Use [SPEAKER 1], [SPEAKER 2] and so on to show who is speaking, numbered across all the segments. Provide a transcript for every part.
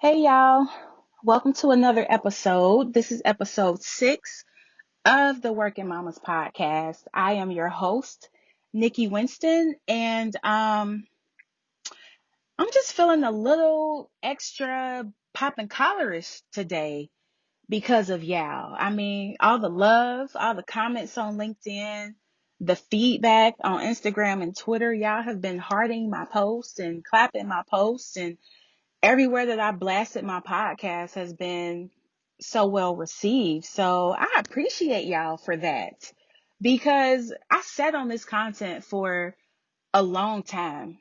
[SPEAKER 1] Hey y'all, welcome to another episode. This is episode 6 of the WERKin Mommas podcast. I am your host, Nikki Winston, and I'm just feeling a little extra popping collarish today because of y'all. I mean, all the love, all the comments on LinkedIn, the feedback on Instagram and Twitter. Y'all have been hearting my posts and clapping my posts, and everywhere that I blasted my podcast has been so well received. So I appreciate y'all for that because I sat on this content for a long time.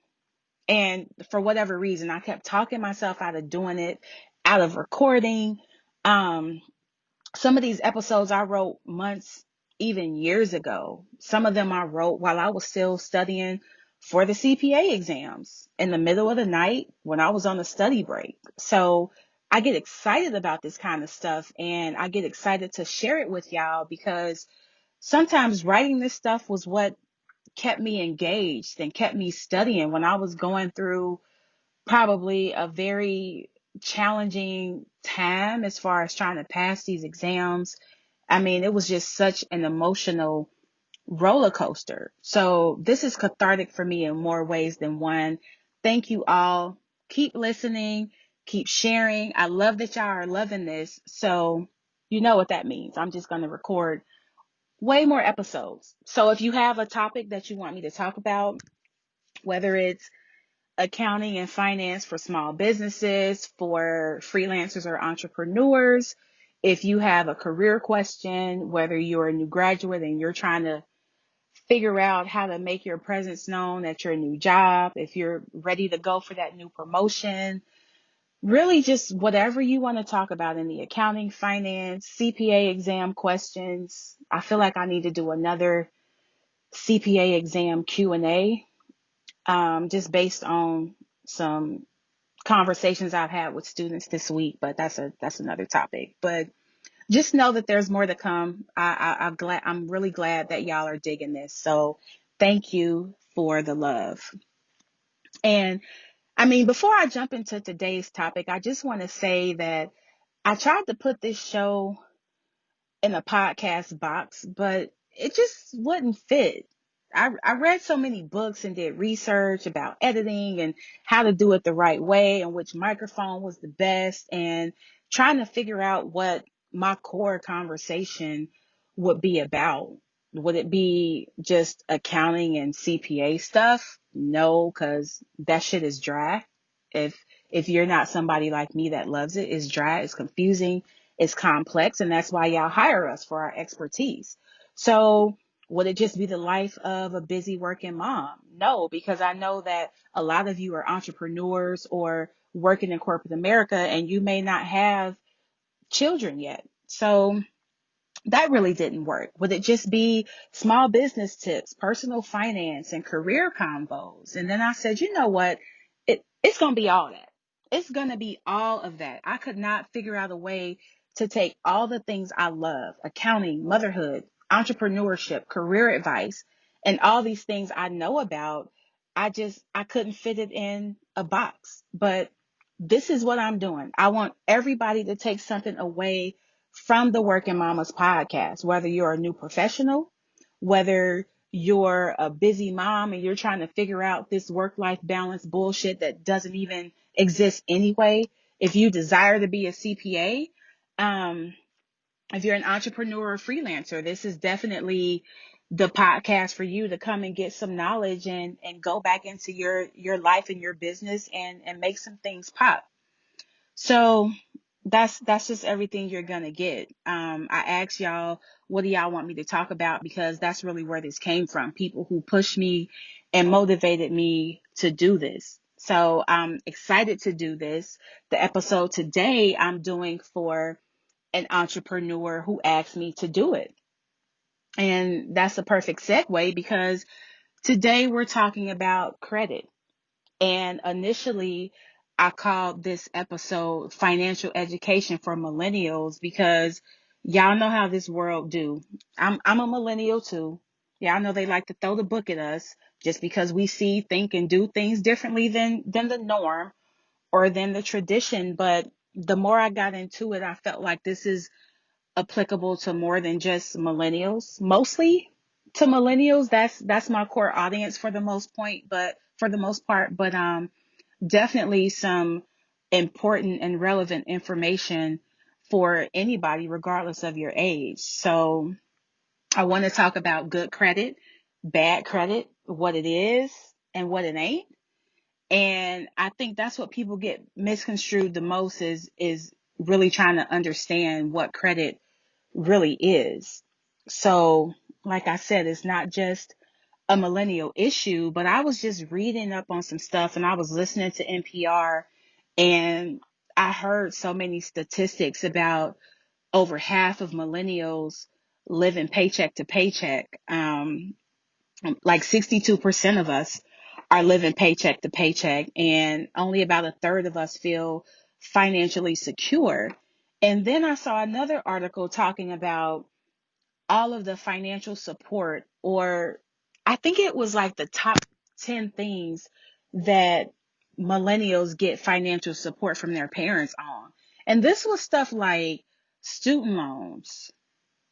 [SPEAKER 1] And for whatever reason, I kept talking myself out of doing it, out of recording. Um, some of these episodes I wrote months, even years ago. Some of them I wrote while I was still studying for the CPA exams in the middle of the night when I was on a study break. So I get excited about this kind of stuff and I get excited to share it with y'all because sometimes writing this stuff was what kept me engaged and kept me studying when I was going through probably a very challenging time as far as trying to pass these exams. I mean, it was just such an emotional roller coaster. So this is cathartic for me in more ways than one. Thank you all. Keep listening, keep sharing. I love that y'all are loving this. So you know what that means. I'm just going to record way more episodes. So if you have a topic that you want me to talk about, whether it's accounting and finance for small businesses, for freelancers or entrepreneurs. If you have a career question, whether you're a new graduate and you're trying to figure out how to make your presence known at your new job, if you're ready to go for that new promotion, really just whatever you want to talk about in the accounting, finance, CPA exam questions. I feel like I need to do another CPA exam Q&A, just based on some conversations I've had with students this week, but that's another topic. But just know that there's more to come. I'm really glad that y'all are digging this. So thank you for the love. And I mean, before I jump into today's topic, I just want to say that I tried to put this show in a podcast box, but it just wouldn't fit. I read so many books and did research about editing and how to do it the right way and which microphone was the best and trying to figure out what my core conversation would be about. Would it be just accounting and CPA stuff? No, because that shit is dry. If if you're not somebody like me that loves it, it's dry, it's confusing, it's complex, and that's why y'all hire us for our expertise. So would it just be the life of a busy working mom? No, because I know that a lot of you are entrepreneurs or working in corporate America and you may not have children yet. So that really didn't work. Would it just be small business tips, personal finance, and career combos? And then I said, you know what? It's going to be all that. It's going to be all of that. I could not figure out a way to take all the things I love, accounting, motherhood, entrepreneurship, career advice, and all these things I know about. I couldn't fit it in a box. But this is what I'm doing. I want everybody to take something away from the WERKin Mommas podcast, whether you're a new professional, whether you're a busy mom and you're trying to figure out this work-life balance bullshit that doesn't even exist anyway. If you desire to be a CPA, um, if you're an entrepreneur or freelancer, this is definitely the podcast for you to come and get some knowledge and go back into your life and your business and make some things pop. So that's just everything you're gonna get. I asked y'all, what do y'all want me to talk about? Because that's really where this came from. People who pushed me and motivated me to do this. So I'm excited to do this. The episode today I'm doing for an entrepreneur who asked me to do it. And that's a perfect segue because today we're talking about credit. And initially, I called this episode Financial Education for Millennials because y'all know how this world do. I'm a millennial too. Y'all know they like to throw the book at us just because we see, think, and do things differently than the norm. or than the tradition. But the more I got into it, I felt like this is applicable to more than just millennials, mostly to millennials. That's my core audience for the most point, but for the most part, but definitely some important and relevant information for anybody, regardless of your age. So I want to talk about good credit, bad credit, what it is and what it ain't. And I think that's what people get misconstrued the most is really trying to understand what credit really is. So, like I said, it's not just a millennial issue, but I was just reading up on some stuff and I was listening to NPR, and I heard so many statistics about over half of millennials living paycheck to paycheck. Like 62% of us are living paycheck to paycheck, and only about a third of us feel financially secure. And then I saw another article talking about all of the financial support, or I think it was like the top 10 things that millennials get financial support from their parents on. And this was stuff like student loans,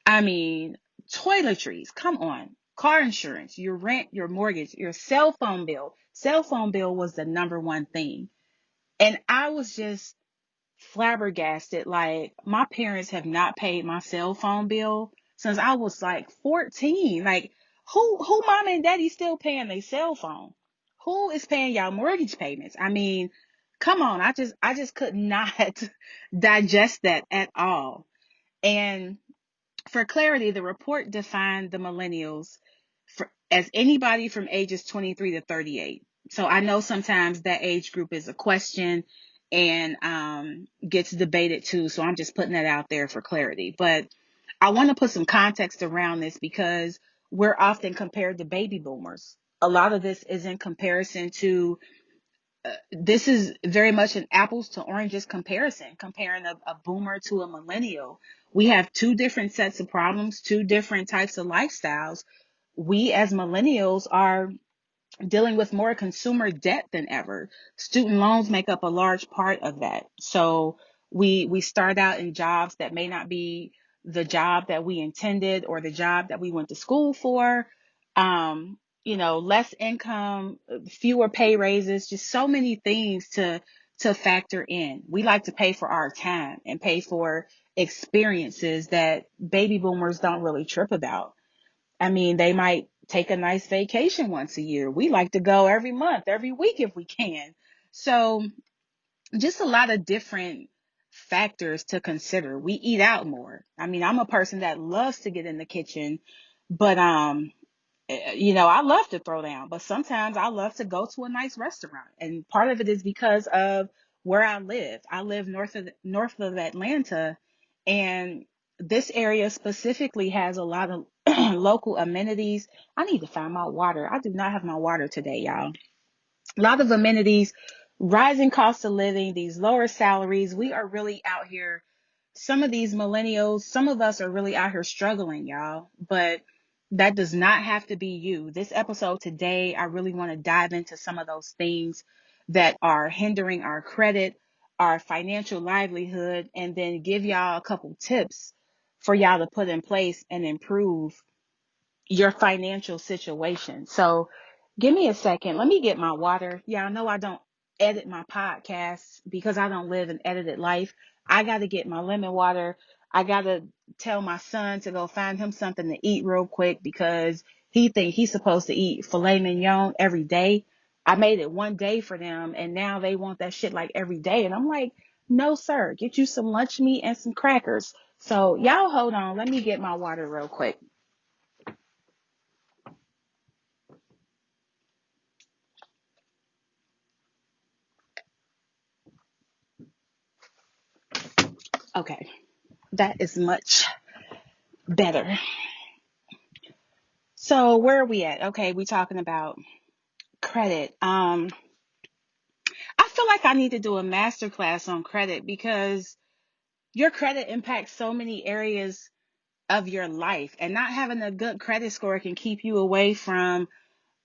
[SPEAKER 1] I mean, toiletries, come on, car insurance, your rent, your mortgage, your cell phone bill. Cell phone bill was the number one thing. And I was just flabbergasted. Like, my parents have not paid my cell phone bill since I was like 14. Like, who mom and daddy still paying their cell phone? Who is paying y'all mortgage payments? I mean, come on. I just could not digest that at all. And for clarity, the report defined the millennials as anybody from ages 23 to 38. So I know sometimes that age group is a question and gets debated too. So I'm just putting that out there for clarity. But I want to put some context around this because we're often compared to baby boomers. A lot of this is in comparison to this is very much an apples to oranges comparison, comparing a boomer to a millennial. We have two different sets of problems, two different types of lifestyles. We as millennials are dealing with more consumer debt than ever. Student loans make up a large part of that. So we start out in jobs that may not be the job that we intended or the job that we went to school for. Less income, fewer pay raises, just so many things to factor in. We like to pay for our time and pay for experiences that baby boomers don't really trip about. I mean, they might take a nice vacation once a year. We like to go every month, every week if we can. So just a lot of different factors to consider. We eat out more. I mean, I'm a person that loves to get in the kitchen, but I love to throw down, but sometimes I love to go to a nice restaurant. And part of it is because of where I live. I live north of Atlanta, and this area specifically has a lot of local amenities. I need to find my water. I do not have my water today, y'all. A lot of amenities, rising cost of living, these lower salaries. We are really out here. Some of these millennials, some of us are really out here struggling, y'all. But that does not have to be you. This episode today, I really want to dive into some of those things that are hindering our credit, our financial livelihood, and then give y'all a couple tips for y'all to put in place and improve your financial situation. So give me a second. Let me get my water. Yeah, I know I don't edit my podcasts because I don't live an edited life. I got to get my lemon water. I got to tell my son to go find him something to eat real quick because he think he's supposed to eat filet mignon every day. I made it one day for them and now they want that shit like every day. And I'm like, no, sir, get you some lunch meat and some crackers. So y'all hold on. Let me get my water real quick. Okay. That is much better. So where are we at? Okay, we talking about credit. I feel like I need to do a master class on credit because your credit impacts so many areas of your life, and not having a good credit score can keep you away from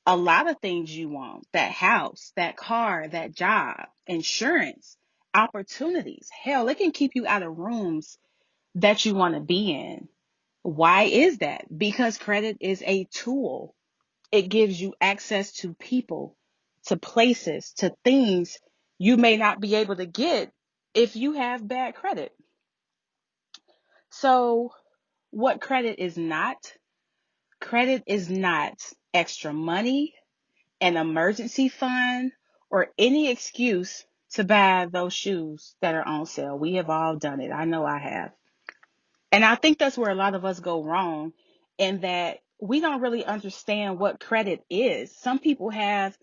[SPEAKER 1] a lot of things you want, that house, that car, that job, insurance, opportunities. Hell, it can keep you out of rooms that you want to be in. Why is that? Because credit is a tool. It gives you access to people, to places, to things you may not be able to get if you have bad credit. So, what credit is not extra money, an emergency fund, or any excuse to buy those shoes that are on sale. We have all done it. I know I have. And I think that's where a lot of us go wrong, in that we don't really understand what credit is. Some people have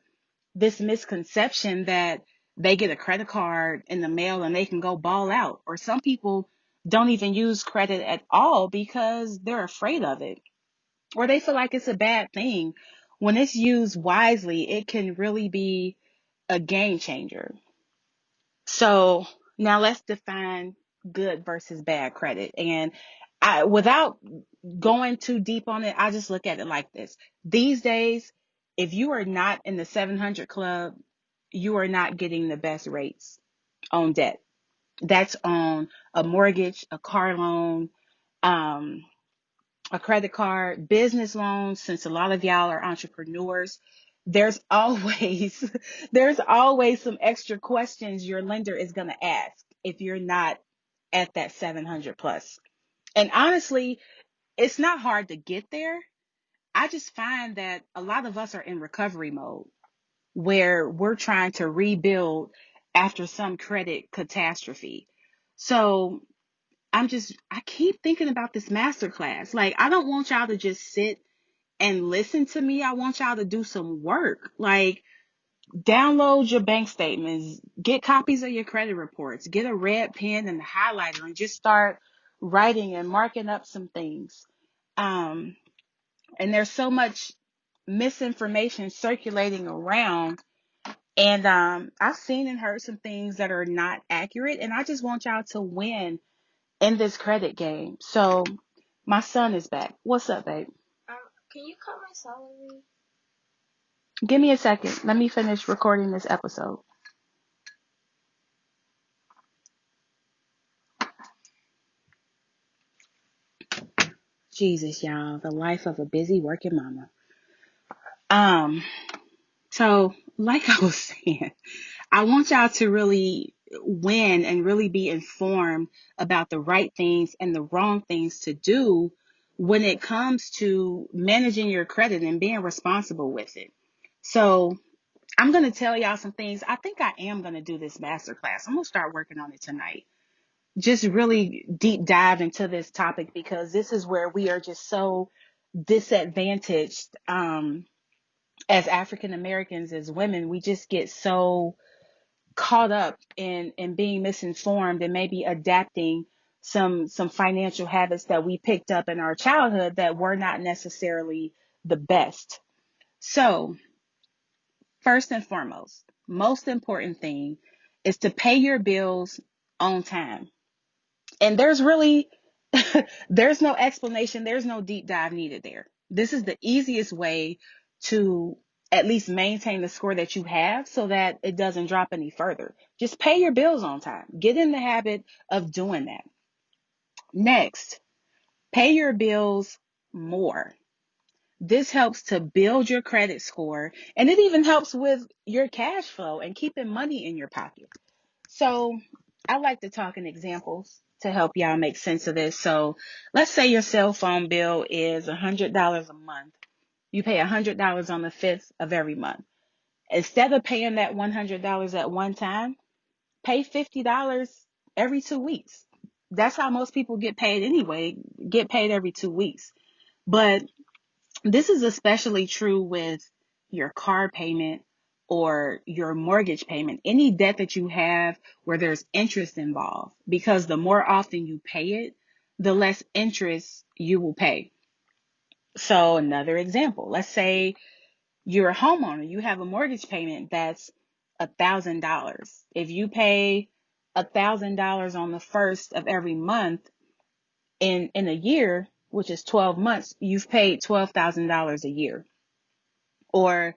[SPEAKER 1] this misconception that they get a credit card in the mail and they can go ball out. Or some people don't even use credit at all because they're afraid of it, or they feel like it's a bad thing. When it's used wisely, it can really be a game changer. So now let's define good versus bad credit. And without going too deep on it, I just look at it like this. These days, if you are not in the 700 club, you are not getting the best rates on debt. That's on a mortgage, a car loan, um, a credit card, business loans. Since a lot of y'all are entrepreneurs, there's always there's always some extra questions your lender is going to ask if you're not at that 700 plus. And honestly, it's not hard to get there. I just find that a lot of us are in recovery mode, where we're trying to rebuild after some credit catastrophe. So I keep thinking about this masterclass. Like, I don't want y'all to just sit and listen to me. I want y'all to do some work. Like, download your bank statements, get copies of your credit reports, get a red pen and a highlighter, and just start writing and marking up some things. Um, and there's so much misinformation circulating around. And I've seen and heard some things that are not accurate. And I just want y'all to win in this credit game. So my son is back. What's up, babe?
[SPEAKER 2] Can you cut my salary?
[SPEAKER 1] Give me a second. Let me finish recording this episode. Jesus, y'all, the life of a busy working mama. So like I was saying, I want y'all to really win and really be informed about the right things and the wrong things to do when it comes to managing your credit and being responsible with it. So I'm going to tell y'all some things. I think I am going to do this masterclass. I'm going to start working on it tonight. Just really deep dive into this topic, because this is where we are just so disadvantaged as African Americans, as women. We just get so caught up in being misinformed and maybe adapting some financial habits that we picked up in our childhood that were not necessarily the best. So first and foremost, most important thing is to pay your bills on time. And there's really, there's no explanation. There's no deep dive needed there. This is the easiest way to at least maintain the score that you have so that it doesn't drop any further. Just pay your bills on time. Get in the habit of doing that. Next, pay your bills more. This helps to build your credit score, and it even helps with your cash flow and keeping money in your pocket. So I like to talk in examples to help y'all make sense of this. So let's say your cell phone bill is $100 a month. You pay $100 on the 5th of every month. Instead of paying that $100 at one time, pay $50 every 2 weeks. That's how most people get paid anyway, get paid every 2 weeks. But this is especially true with your car payment or your mortgage payment, any debt that you have where there's interest involved, because the more often you pay it, the less interest you will pay. So another example, let's say you're a homeowner, you have a mortgage payment that's $1,000. If you pay $1,000 on the first of every month in a year, which is 12 months, you've paid $12,000 a year. Or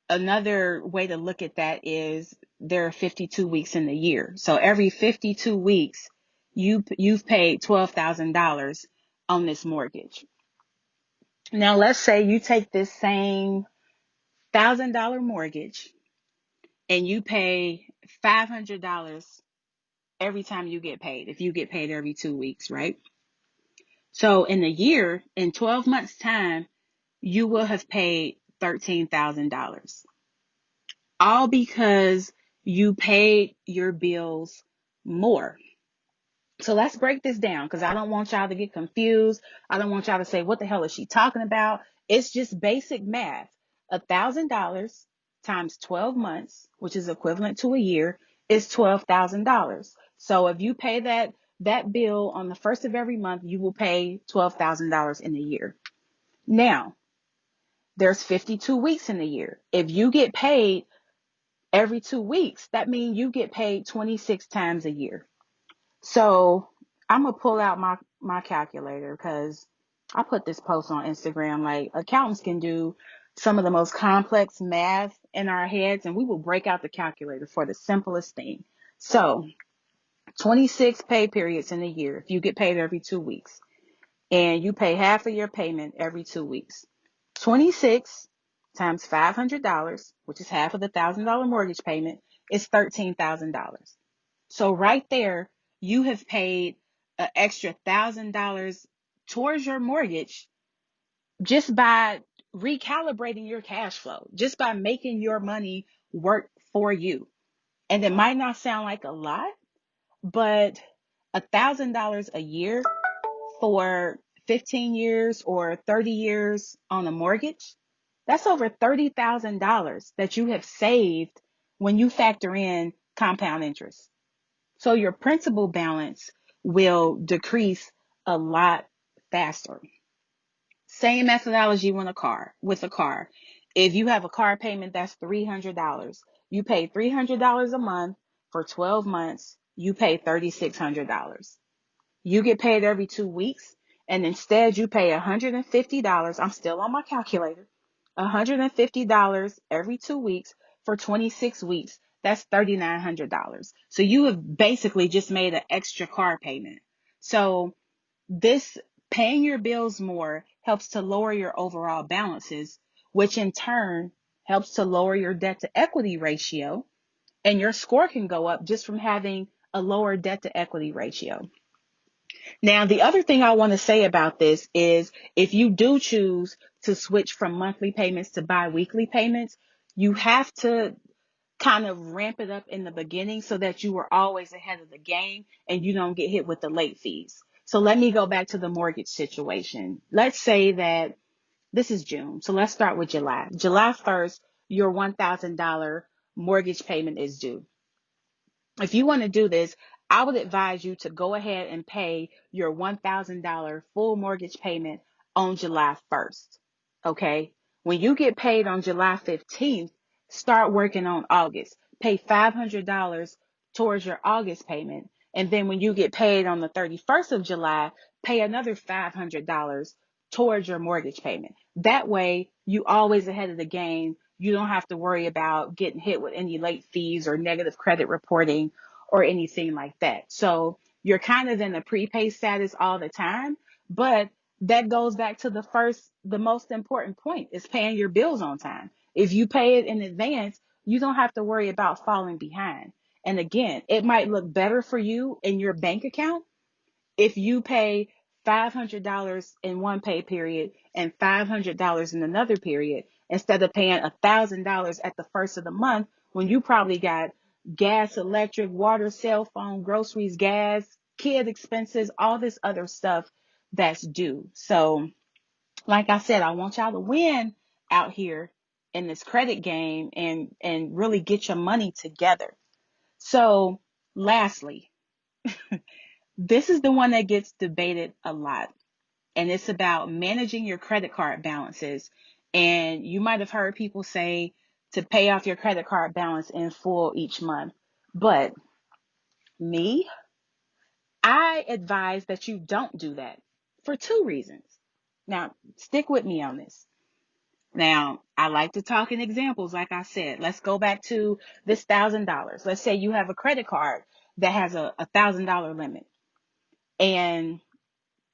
[SPEAKER 1] another way to look at that is there are 52 weeks in the year. So every 52 weeks, you've paid $12,000 on this mortgage. Now, let's say you take this same $1,000 mortgage and you pay $500 every time you get paid, if you get paid every 2 weeks, right? So in a year, in 12 months' time, you will have paid $13,000, all because you paid your bills more. So let's break this down, because I don't want y'all to get confused. I don't want y'all to say, what the hell is she talking about? It's just basic math. $1,000 times 12 months, which is equivalent to a year, is $12,000. So if you pay that bill on the first of every month, you will pay $12,000 in a year. Now, there's 52 weeks in a year. If you get paid every 2 weeks, that means you get paid 26 times a year. So I'm gonna pull out my calculator, because I put this post on Instagram. Like, accountants can do some of the most complex math in our heads, and we will break out the calculator for the simplest thing. So 26 pay periods in a year. If you get paid every 2 weeks and you pay half of your payment every 2 weeks, 26 times $500, which is half of the $1,000 mortgage payment, is $13,000. So right there, you have paid an extra $1,000 towards your mortgage just by recalibrating your cash flow, just by making your money work for you. And it might not sound like a lot, but $1,000 a year for 15 years or 30 years on a mortgage, that's over $30,000 that you have saved when you factor in compound interest. So your principal balance will decrease a lot faster. Same methodology with a car. If you have a car payment that's $300, you pay $300 a month for 12 months, you pay $3,600. You get paid every 2 weeks, and instead you pay $150. I'm still on my calculator. $150 every 2 weeks for 26 weeks. That's $3,900. So you have basically just made an extra car payment. So this paying your bills more helps to lower your overall balances, which in turn helps to lower your debt to equity ratio. And your score can go up just from having a lower debt to equity ratio. Now, the other thing I want to say about this is, if you do choose to switch from monthly payments to bi-weekly payments, you have to kind of ramp it up in the beginning so that you are always ahead of the game and you don't get hit with the late fees. So let me go back to the mortgage situation. Let's say that this is June. So let's start with July. July 1st, your $1,000 mortgage payment is due. If you want to do this, I would advise you to go ahead and pay your $1,000 full mortgage payment on July 1st. Okay. When you get paid on July 15th, start working on August. Pay $500 towards your August payment. And then when you get paid on the 31st of July, pay another $500 towards your mortgage payment. That way, you always ahead of the game. You don't have to worry about getting hit with any late fees or negative credit reporting or anything like that. So you're kind of in a prepay status all the time, but that goes back to the most important point is paying your bills on time. If you pay it in advance, you don't have to worry about falling behind. And again, it might look better for you in your bank account if you pay $500 in one pay period and $500 in another period, instead of paying $1,000 at the first of the month, when you probably got gas, electric, water, cell phone, groceries, gas, kid expenses, all this other stuff that's due. So, like I said, I want y'all to win out here in this credit game and really get your money together. So, lastly, this is the one that gets debated a lot, and it's about managing your credit card balances. And you might have heard people say to pay off your credit card balance in full each month. But me, I advise that you don't do that for two reasons. Now, stick with me on this. Now, I like to talk in examples, like I said. Let's go back to this $1,000. Let's say you have a credit card that has a $1,000 limit. And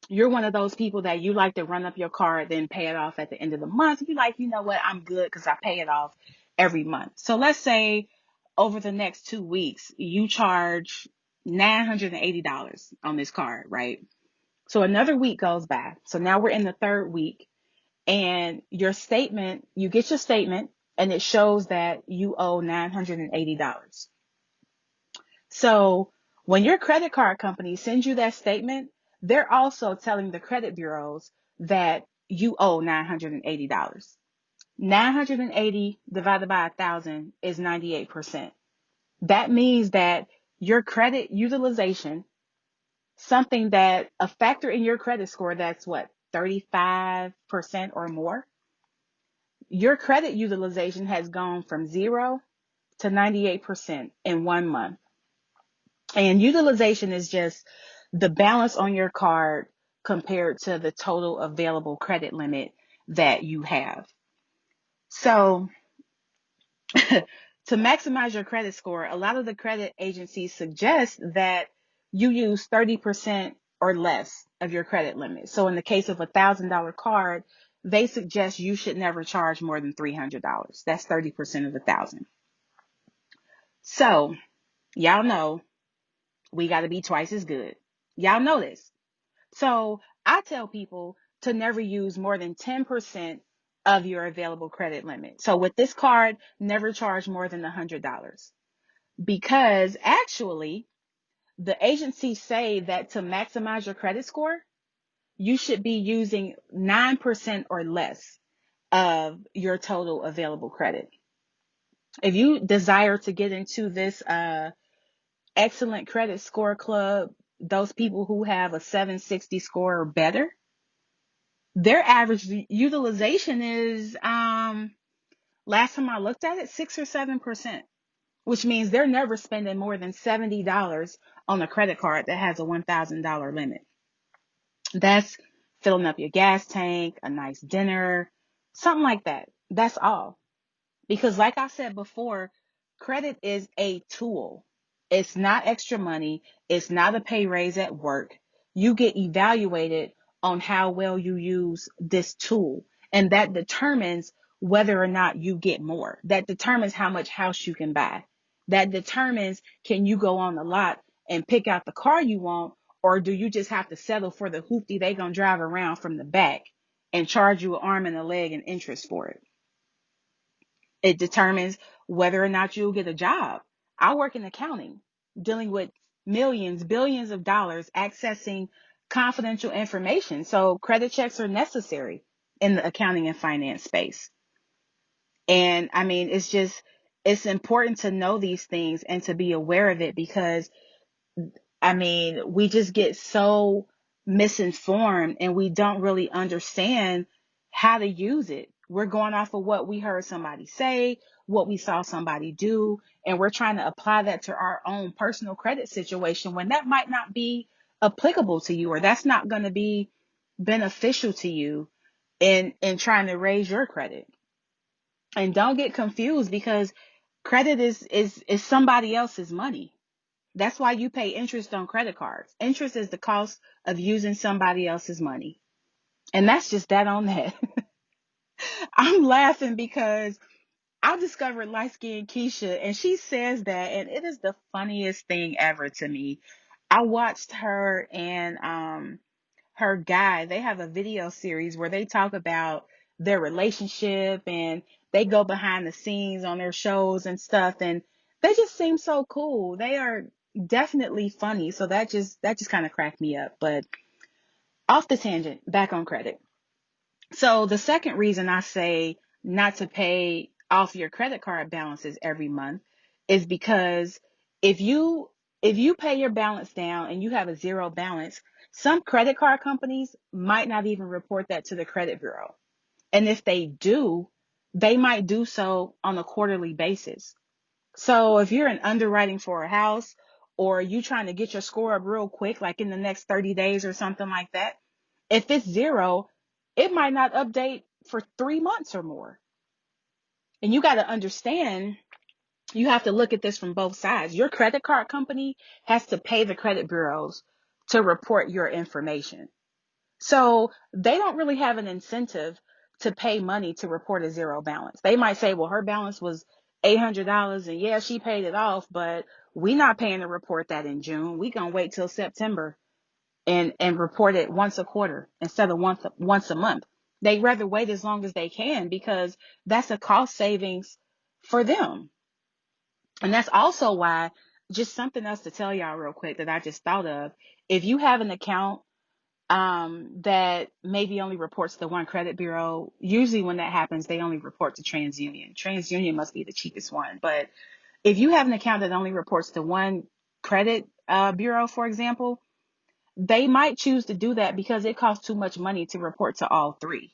[SPEAKER 1] you're one of those people that you like to run up your card, then pay it off at the end of the month. You're like, you know what, I'm good because I pay it off every month. So let's say over the next 2 weeks, you charge $980 on this card, right? So another week goes by. So now we're in the third week, and you get your statement, and it shows that you owe $980. So when your credit card company sends you that statement, they're also telling the credit bureaus that you owe $980. 980 divided by 1,000 is 98%. That means that your credit utilization, something that a factor in your credit score that's what, 35% or more, your credit utilization has gone from 0 to 98% in 1 month. And utilization is just the balance on your card compared to the total available credit limit that you have. So to maximize your credit score, a lot of the credit agencies suggest that you use 30% or less of your credit limit. So in the case of $1,000 card, they suggest you should never charge more than $300. That's 30% of 1,000. So y'all know we got to be twice as good. Y'all know this. So I tell people to never use more than 10% of your available credit limit. So with this card, never charge more than $100, because actually the agencies say that to maximize your credit score, you should be using 9% or less of your total available credit. If you desire to get into this excellent credit score club, those people who have a 760 score or better, their average utilization is, last time I looked at it, 6 or 7%, which means they're never spending more than $70 on a credit card that has a $1,000 limit. That's filling up your gas tank, a nice dinner, something like that. That's all. Because like I said before, credit is a tool. It's not extra money. It's not a pay raise at work. You get evaluated on how well you use this tool. And that determines whether or not you get more. That determines how much house you can buy. That determines, can you go on the lot and pick out the car you want, or do you just have to settle for the hoopty they gonna drive around from the back and charge you an arm and a leg and interest for it? It determines whether or not you'll get a job. I work in accounting, dealing with millions, billions of dollars, accessing confidential information. So credit checks are necessary in the accounting and finance space. And I mean, it's important to know these things and to be aware of it, because I mean, we just get so misinformed and we don't really understand how to use it. We're going off of what we heard somebody say, what we saw somebody do, and we're trying to apply that to our own personal credit situation when that might not be applicable to you, or that's not going to be beneficial to you in trying to raise your credit. And don't get confused, because credit is somebody else's money. That's why you pay interest on credit cards. Interest is the cost of using somebody else's money. And that's just that on that. I'm laughing because I discovered light skinned Keisha, and she says that, and it is the funniest thing ever to me. I watched her and her guy, they have a video series where they talk about their relationship, and they go behind the scenes on their shows and stuff, and they just seem so cool. They are definitely funny. So that just kind of cracked me up. But off the tangent, back on credit. So the second reason I say not to pay off your credit card balances every month is because if you if you pay your balance down and you have a zero balance, some credit card companies might not even report that to the credit bureau. And if they do, they might do so on a quarterly basis. So if you're in underwriting for a house, or you trying to get your score up real quick, like in the next 30 days or something like that, if it's zero, it might not update for 3 months or more. And you got to understand, you have to look at this from both sides. Your credit card company has to pay the credit bureaus to report your information. So they don't really have an incentive to pay money to report a zero balance. They might say, well, her balance was $800 and yeah, she paid it off, but we not paying to report that in June. We gonna wait till September and report it once a quarter instead of once a month. They rather wait as long as they can because that's a cost savings for them. And that's also why, just something else to tell y'all real quick that I just thought of. If you have an account that maybe only reports to one credit bureau, usually when that happens, they only report to TransUnion. TransUnion must be the cheapest one. But if you have an account that only reports to one credit bureau, for example, they might choose to do that because it costs too much money to report to all three.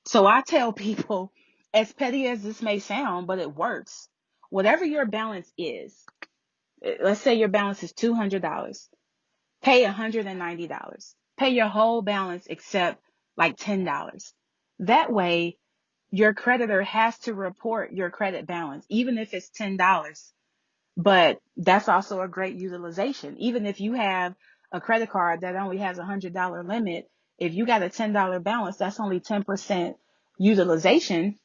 [SPEAKER 1] So I tell people, as petty as this may sound, but it works. Whatever your balance is, let's say your balance is $200, pay $190. Pay your whole balance except like $10. That way, your creditor has to report your credit balance, even if it's $10. But that's also a great utilization. Even if you have a credit card that only has a $100 limit, if you got a $10 balance, that's only 10% utilization,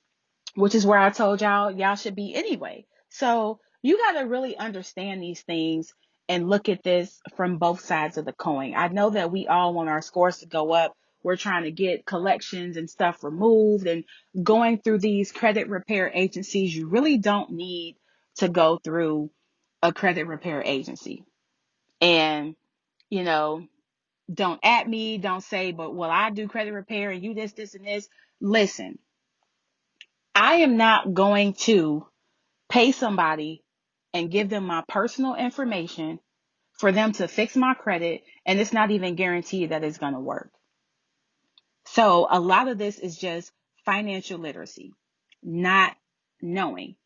[SPEAKER 1] which is where I told y'all should be anyway. So you got to really understand these things and look at this from both sides of the coin. I know that we all want our scores to go up. We're trying to get collections and stuff removed, and going through these credit repair agencies, you really don't need to go through a credit repair agency. And, you know, don't at me, don't say, but well, I do credit repair and you this, and this. Listen, I am not going to pay somebody and give them my personal information for them to fix my credit, and it's not even guaranteed that it's going to work. So a lot of this is just financial literacy, not knowing.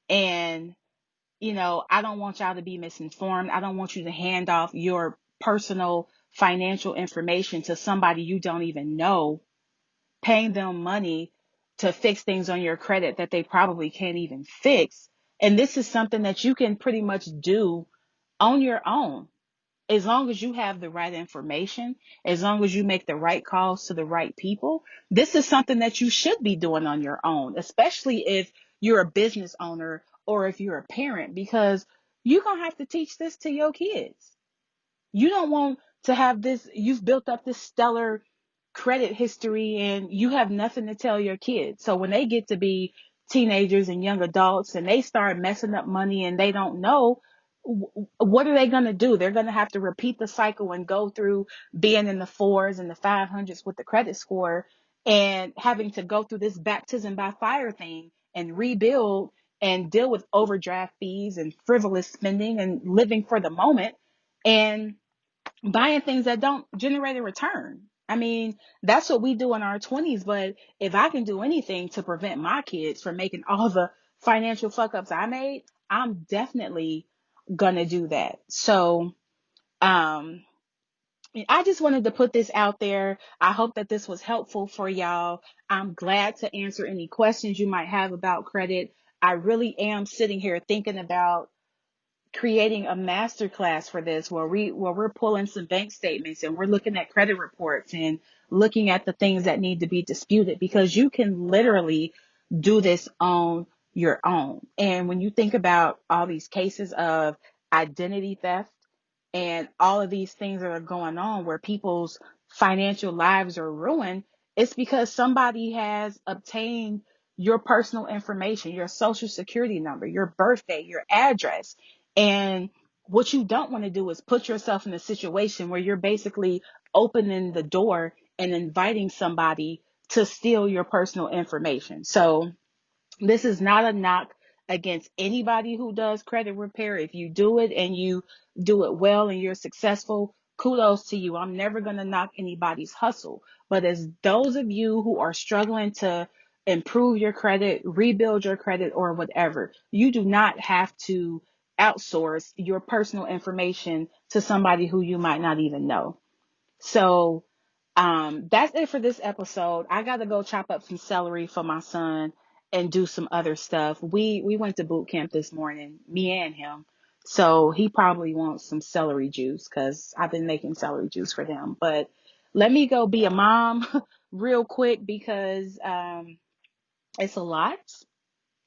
[SPEAKER 1] And, I don't want y'all to be misinformed. I don't want you to hand off your personal financial information to somebody you don't even know, paying them money to fix things on your credit that they probably can't even fix. And this is something that you can pretty much do on your own. As long as you have the right information, as long as you make the right calls to the right people, this is something that you should be doing on your own, especially if you're a business owner or if you're a parent, because you're going to have to teach this to your kids. You don't want to have this, you've built up this stellar credit history and you have nothing to tell your kids. So when they get to be teenagers and young adults and they start messing up money and they don't know, what are they going to do? They're going to have to repeat the cycle and go through being in the 4s and the 500s with the credit score and having to go through this baptism by fire thing and rebuild and deal with overdraft fees and frivolous spending and living for the moment and buying things that don't generate a return. I mean, that's what we do in our 20s. But if I can do anything to prevent my kids from making all the financial fuck ups I made, I'm definitely gonna do that. So, I just wanted to put this out there. I hope that this was helpful for y'all. I'm glad to answer any questions you might have about credit. I really am sitting here thinking about creating a masterclass for this where we're pulling some bank statements and we're looking at credit reports and looking at the things that need to be disputed, because you can literally do this on your own. And when you think about all these cases of identity theft and all of these things that are going on where people's financial lives are ruined, it's because somebody has obtained your personal information, your social security number, your birthday, your address. And what you don't want to do is put yourself in a situation where you're basically opening the door and inviting somebody to steal your personal information. So this is not a knock against anybody who does credit repair. If you do it and you do it well and you're successful, kudos to you. I'm never going to knock anybody's hustle. But as those of you who are struggling to improve your credit, rebuild your credit, or whatever, you do not have to outsource your personal information to somebody who you might not even know. So That's it for this episode. I got to go chop up some celery for my son and do some other stuff. We went to boot camp this morning, me and him. So he probably wants some celery juice because I've been making celery juice for him. But let me go be a mom real quick because it's a lot.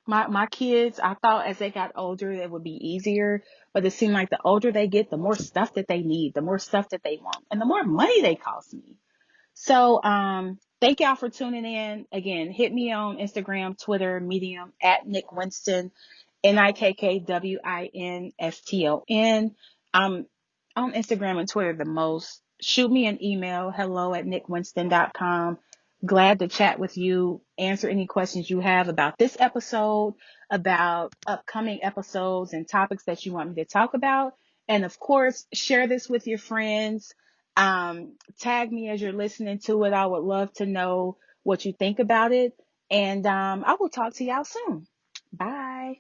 [SPEAKER 1] My kids, I thought as they got older it would be easier, but it seemed like the older they get, the more stuff that they need, the more stuff that they want, and the more money they cost me. So, thank y'all for tuning in. Again, hit me on Instagram, Twitter, Medium at Nick Winston, NikkWinston. I'm on Instagram and Twitter the most. Shoot me an email, hello@nickwinston.com. Glad to chat with you, answer any questions you have about this episode, about upcoming episodes and topics that you want me to talk about. And of course, share this with your friends. Tag me as you're listening to it. I would love to know what you think about it. And I will talk to y'all soon. Bye.